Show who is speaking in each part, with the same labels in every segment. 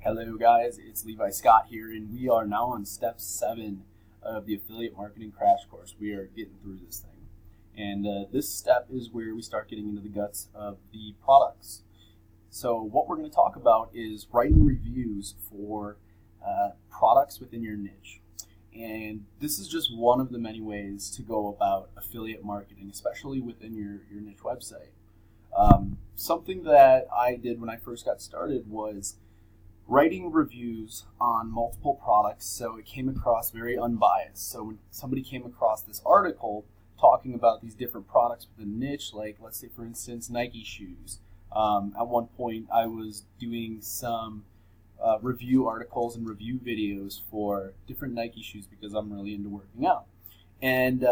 Speaker 1: Hello guys, it's Levi Scott here, and we are now on step 7 of the affiliate marketing crash course. We are getting through this thing. And this step is where we start getting into the guts of the products. So what we're going to talk about is writing reviews for products within your niche. And this is just one of the many ways to go about affiliate marketing, especially within your niche website. Something that I did when I first got started was writing reviews on multiple products so it came across very unbiased. So when somebody came across this article talking about these different products within the niche, like let's say for instance Nike shoes, at one point I was doing some review articles and review videos for different Nike shoes because I'm really into working out. And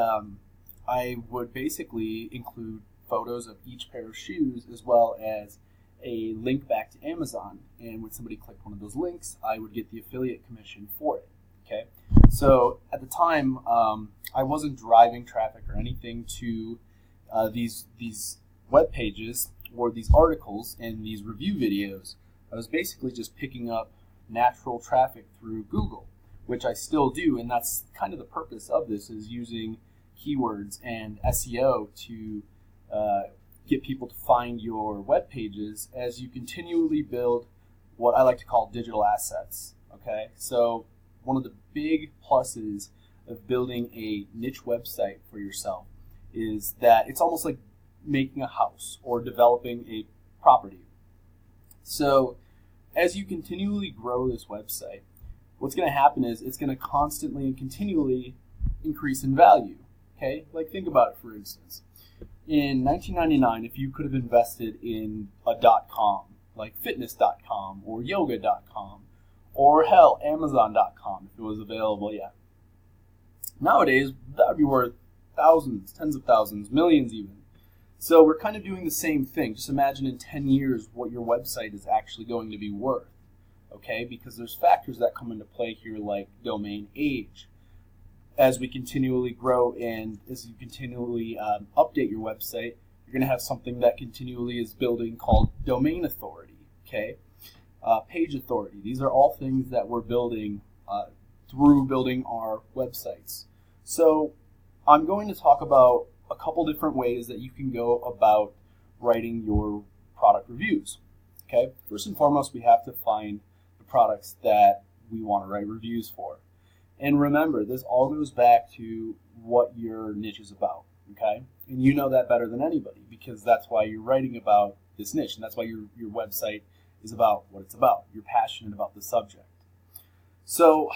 Speaker 1: I would basically include photos of each pair of shoes as well as a link back to Amazon, and when somebody clicked one of those links, I would get the affiliate commission for it. Okay, so at the time, I wasn't driving traffic or anything to these web pages or these articles and these review videos. I was basically just picking up natural traffic through Google, which I still do, and that's kind of the purpose of this, is using keywords and SEO to get people to find your web pages as you continually build what I like to call digital assets. Okay, so one of the big pluses of building a niche website for yourself is that it's almost like making a house or developing a property. So as you continually grow this website, what's going to happen is it's going to constantly and continually increase in value. Okay, like think about it, for instance. In 1999, if you could have invested in a .com, like fitness.com or yoga.com, or hell, Amazon.com, if it was available yet. Nowadays, that would be worth thousands, tens of thousands, millions even. So we're kind of doing the same thing. Just imagine in 10 years what your website is actually going to be worth, okay? Because there's factors that come into play here like domain age. As we continually grow and as you continually update your website, you're going to have something that continually is building called domain authority, okay? Page authority. These are all things that we're building through building our websites. So I'm going to talk about a couple different ways that you can go about writing your product reviews, okay? First and foremost, we have to find the products that we want to write reviews for. And remember, this all goes back to what your niche is about, okay? And you know that better than anybody because that's why you're writing about this niche, and that's why your website is about what it's about. You're passionate about the subject. So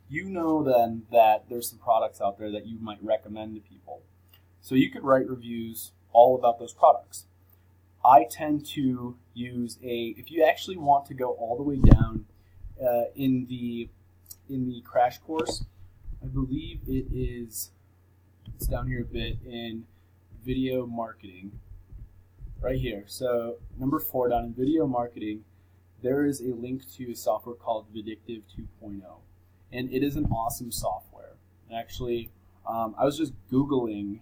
Speaker 1: you know then that there's some products out there that you might recommend to people. So you could write reviews all about those products. I tend to use if you actually want to go all the way down in the crash course, I believe it's down here a bit in video marketing, right here. So number 4 down in video marketing, there is a link to a software called Vidictive 2.0, and it is an awesome software. And actually, I was just Googling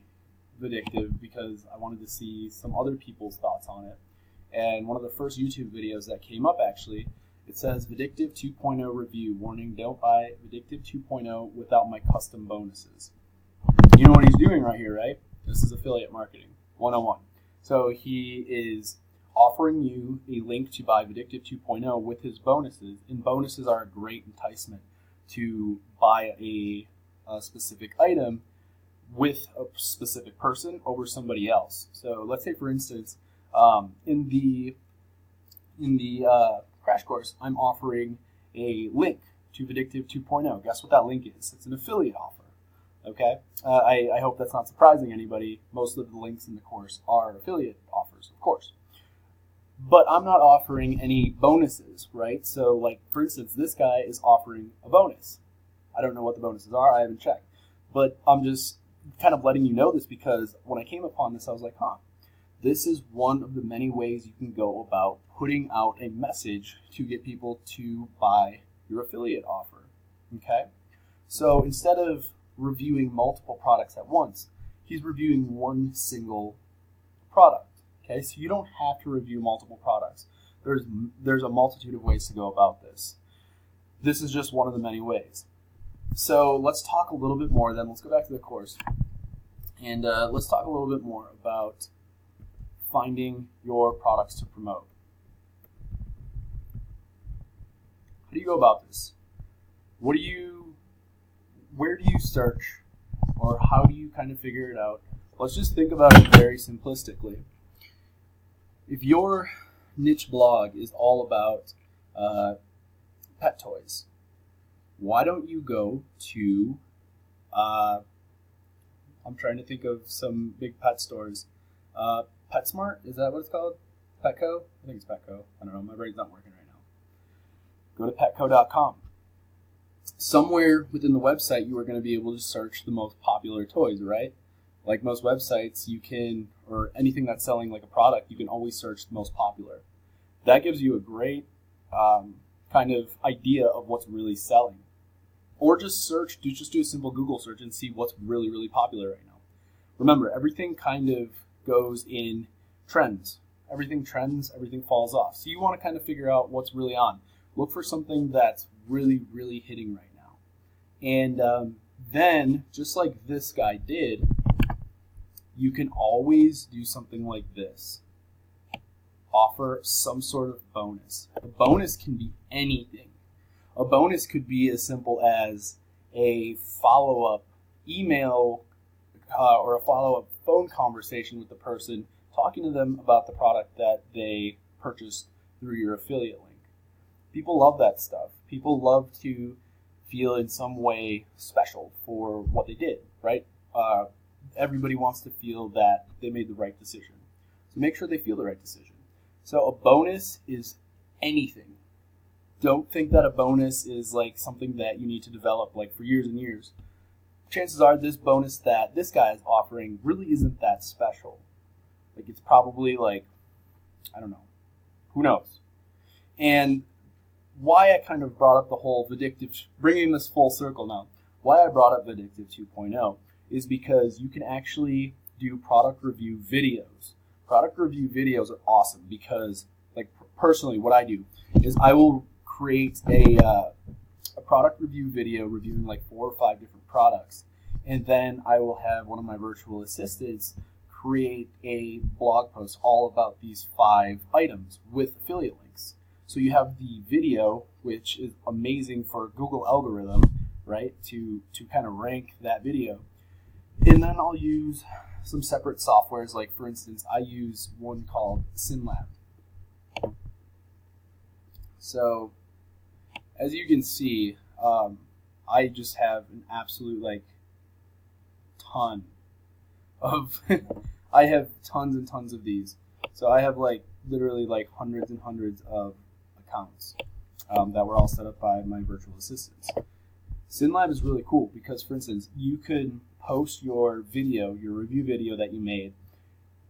Speaker 1: Vidictive because I wanted to see some other people's thoughts on it. And one of the first YouTube videos that came up actually, it says Vidictive 2.0 review. Warning, don't buy Vidictive 2.0 without my custom bonuses. You know what he's doing right here, right? This is affiliate marketing 101. So he is offering you a link to buy Vidictive 2.0 with his bonuses. And bonuses are a great enticement to buy a specific item with a specific person over somebody else. So let's say, for instance, in the crash course, I'm offering a link to Vidictive 2.0. Guess what that link is? It's an affiliate offer. Okay? I hope that's not surprising anybody. Most of the links in the course are affiliate offers, of course. But I'm not offering any bonuses, right? So, like, for instance, this guy is offering a bonus. I don't know what the bonuses are. I haven't checked. But I'm just kind of letting you know this because when I came upon this, I was like, this is one of the many ways you can go about putting out a message to get people to buy your affiliate offer, okay? So instead of reviewing multiple products at once, he's reviewing one single product, okay? So you don't have to review multiple products. There's a multitude of ways to go about this. This is just one of the many ways. So let's talk a little bit more then. Let's go back to the course. And let's talk a little bit more about finding your products to promote. How do you go about this? Where do you search? Or how do you kind of figure it out? Let's just think about it very simplistically. If your niche blog is all about pet toys, why don't you go to, I'm trying to think of some big pet stores. PetSmart, is that what it's called? Petco? I think it's Petco. I don't know, my brain's not working right now. Go to petco.com. Somewhere within the website, you are going to be able to search the most popular toys, right? Like most websites, you can, or anything that's selling like a product, you can always search the most popular. That gives you a great kind of idea of what's really selling. Or just do a simple Google search and see what's really, really popular right now. Remember, everything kind of goes in trends. Everything trends, everything falls off. So you want to kind of figure out what's really on. Look for something that's really, really hitting right now. And then, just like this guy did, you can always do something like this. Offer some sort of bonus. A bonus can be anything. A bonus could be as simple as a follow-up email or a follow-up phone conversation with the person, talking to them about the product that they purchased through your affiliate link. People love that stuff. People love to feel in some way special for what they did, right? Everybody wants to feel that they made the right decision. So make sure they feel the right decision. So a bonus is anything. Don't think that a bonus is like something that you need to develop like for years and years. Chances are this bonus that this guy is offering really isn't that special. Like it's probably like, I don't know, who knows? And why I kind of brought up the whole Vindictive, bringing this full circle now, why I brought up Vindictive 2.0 is because you can actually do product review videos. Product review videos are awesome because, like personally, what I do is I will create a product review video reviewing like 4 or 5 different products, and then I will have one of my virtual assistants create a blog post all about these 5 items with affiliate links. So you have the video, which is amazing for Google algorithm, right, to kind of rank that video. And then I'll use some separate softwares, like for instance, I use one called SynLab. So as you can see, I just have an absolute like ton of, I have tons and tons of these. So I have like literally like hundreds and hundreds of accounts that were all set up by my virtual assistants. SynLab is really cool because, for instance, you could post your video, your review video that you made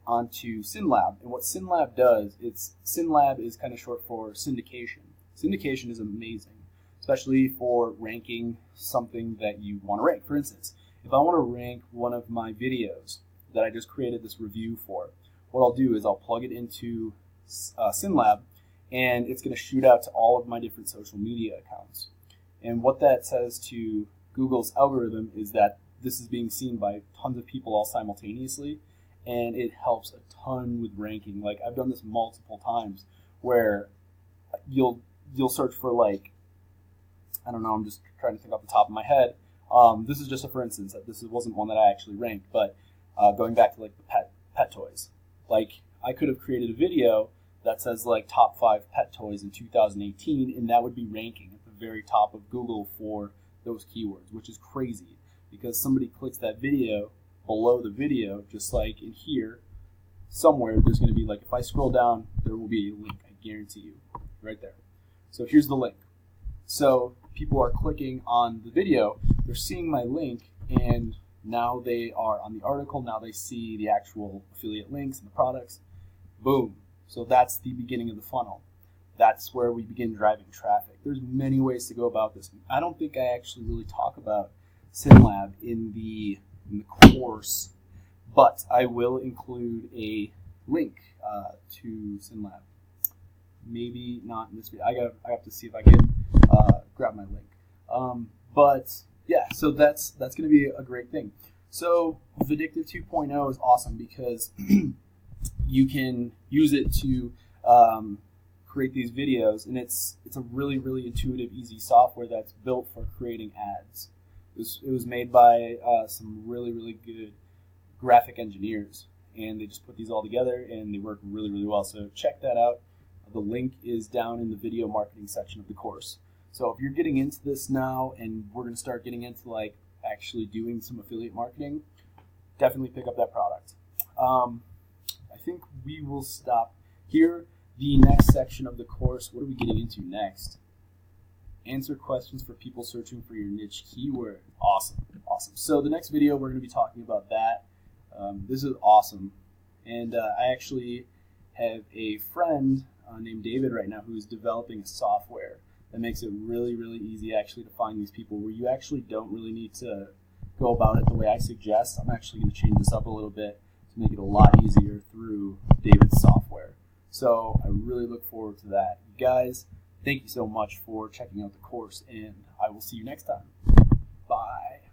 Speaker 1: onto SynLab. And what SynLab does, SynLab is kind of short for syndication. Syndication is amazing, especially for ranking something that you want to rank. For instance, if I want to rank one of my videos that I just created this review for, what I'll do is I'll plug it into SynLab, and it's going to shoot out to all of my different social media accounts. And what that says to Google's algorithm is that this is being seen by tons of people all simultaneously, and it helps a ton with ranking. Like I've done this multiple times where you'll search for like, I don't know, I'm just trying to think off the top of my head. This is just a for instance. This wasn't one that I actually ranked, but going back to like the pet toys, like I could have created a video that says like top 5 pet toys in 2018, and that would be ranking at the very top of Google for those keywords, which is crazy because somebody clicks that video below the video, just like in here, somewhere there's going to be like, if I scroll down, there will be a link, I guarantee you, right there. So here's the link. So people are clicking on the video, they're seeing my link, and now they are on the article, now they see the actual affiliate links and the products. Boom. So that's the beginning of the funnel. That's where we begin driving traffic. There's many ways to go about this. I don't think I actually really talk about SynLab in the course, but I will include a link to SynLab. maybe not in this video. I have to see if I can grab my link. But yeah, so that's going to be a great thing. So Vindictive 2.0 is awesome because you can use it to create these videos, and it's a really, really intuitive, easy software that's built for creating ads. It was made by some really, really good graphic engineers, and they just put these all together, and they work really, really well. So check that out. The link is down in the video marketing section of the course. So if you're getting into this now, and we're going to start getting into like actually doing some affiliate marketing, definitely pick up that product. I think we will stop here. The next section of the course, what are we getting into next? Answer questions for people searching for your niche keyword. Awesome, awesome. So the next video, we're going to be talking about that. This is awesome. And I actually have a friend named David right now who's developing a software that makes it really, really easy actually to find these people, where you actually don't really need to go about it the way I suggest. I'm actually going to change this up a little bit to make it a lot easier through David's software. So I really look forward to that. You guys, thank you so much for checking out the course, and I will see you next time. Bye.